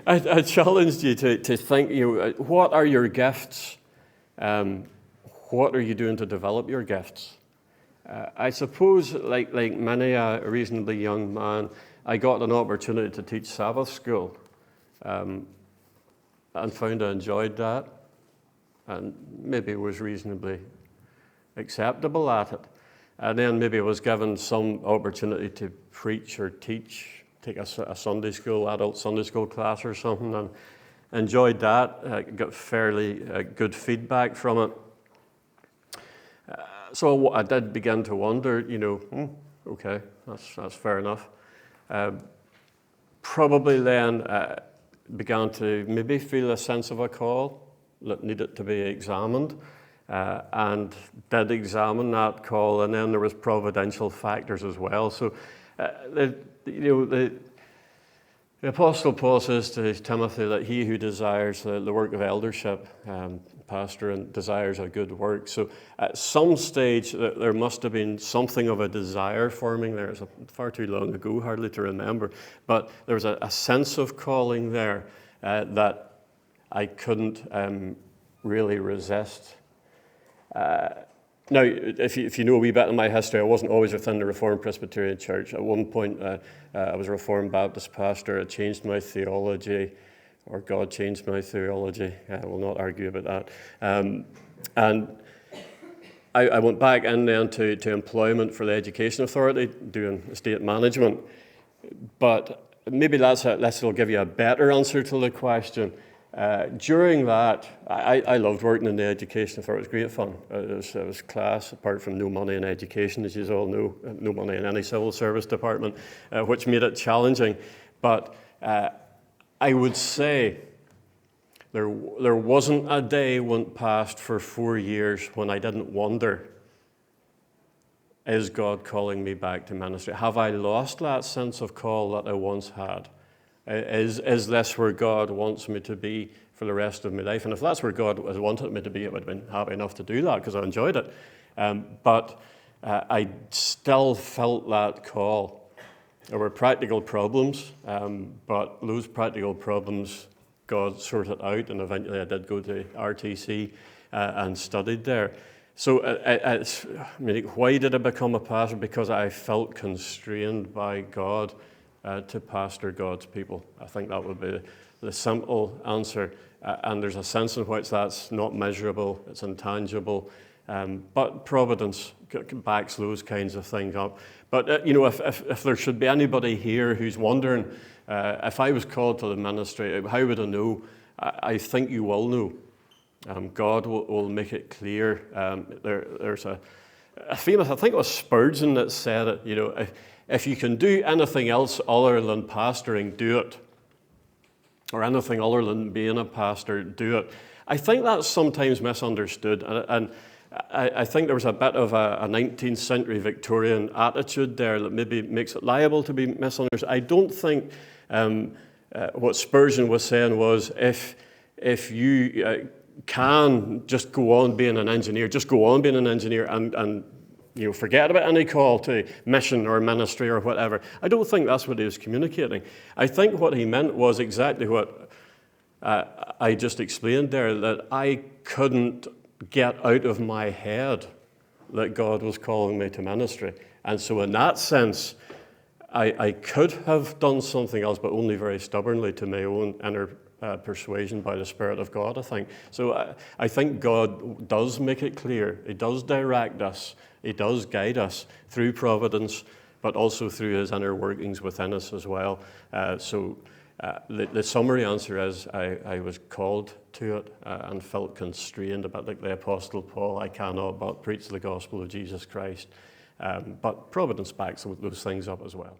I challenged you to think, what are your gifts? What are you doing to develop your gifts? I suppose, like many a reasonably young man, I got an opportunity to teach Sabbath school, and found I enjoyed that, and maybe was reasonably acceptable at it. And then maybe I was given some opportunity to preach or teach, take a Sunday school, adult Sunday school class or something, and enjoyed that. Got fairly good feedback from it. So I did begin to wonder, okay, that's fair enough. Probably then began to maybe feel a sense of a call that needed to be examined, and did examine that call, and then there was providential factors as well. So, the Apostle Paul says to Timothy that he who desires the work of eldership, pastor, and desires a good work. So at some stage there must have been something of a desire forming there. It's far too long ago, hardly to remember. But there was a sense of calling there that I couldn't really resist. Now, if you know a wee bit of my history, I wasn't always within the Reformed Presbyterian Church. At one point, I was a Reformed Baptist pastor. I changed my theology, or God changed my theology. I will not argue about that. And I went back in then to employment for the Education Authority, doing estate management. But maybe that will give you a better answer to the question. During that, I loved working in the Education Authority. It was great fun. It was class, apart from no money in education, as you all know, no money in any civil service department, which made it challenging. But I would say there wasn't a day went past for 4 years when I didn't wonder, is God calling me back to ministry? Have I lost that sense of call that I once had? Is this where God wants me to be for the rest of my life? And if that's where God has wanted me to be, I would have been happy enough to do that because I enjoyed it. But I still felt that call. There were practical problems, but those practical problems God sorted out, and eventually I did go to RTC and studied there. So why did I become a pastor? Because I felt constrained by God to pastor God's people. I think that would be the simple answer. And there's a sense in which that's not measurable, it's intangible, but providence backs those kinds of things up. But if there should be anybody here who's wondering, if I was called to the ministry, how would I know? I think you will know. God will make it clear. There's a famous, I think it was Spurgeon that said it, if you can do anything else other than pastoring, do it. Or anything other than being a pastor, do it. I think that's sometimes misunderstood. And I think there was a bit of a 19th century Victorian attitude there that maybe makes it liable to be misunderstood. I don't think what Spurgeon was saying was if you can just go on being an engineer, just go on being an engineer and forget about any call to mission or ministry or whatever. I don't think that's what he was communicating. I think what he meant was exactly what I just explained there, that I couldn't get out of my head that God was calling me to ministry. And so in that sense, I could have done something else, but only very stubbornly to my own inner persuasion by the Spirit of God, I think. So I think God does make it clear. He does direct us. He does guide us through providence, but also through his inner workings within us as well. So the summary answer is I was called to it and felt constrained, a bit like the Apostle Paul. I cannot but preach the gospel of Jesus Christ. But providence backs those things up as well.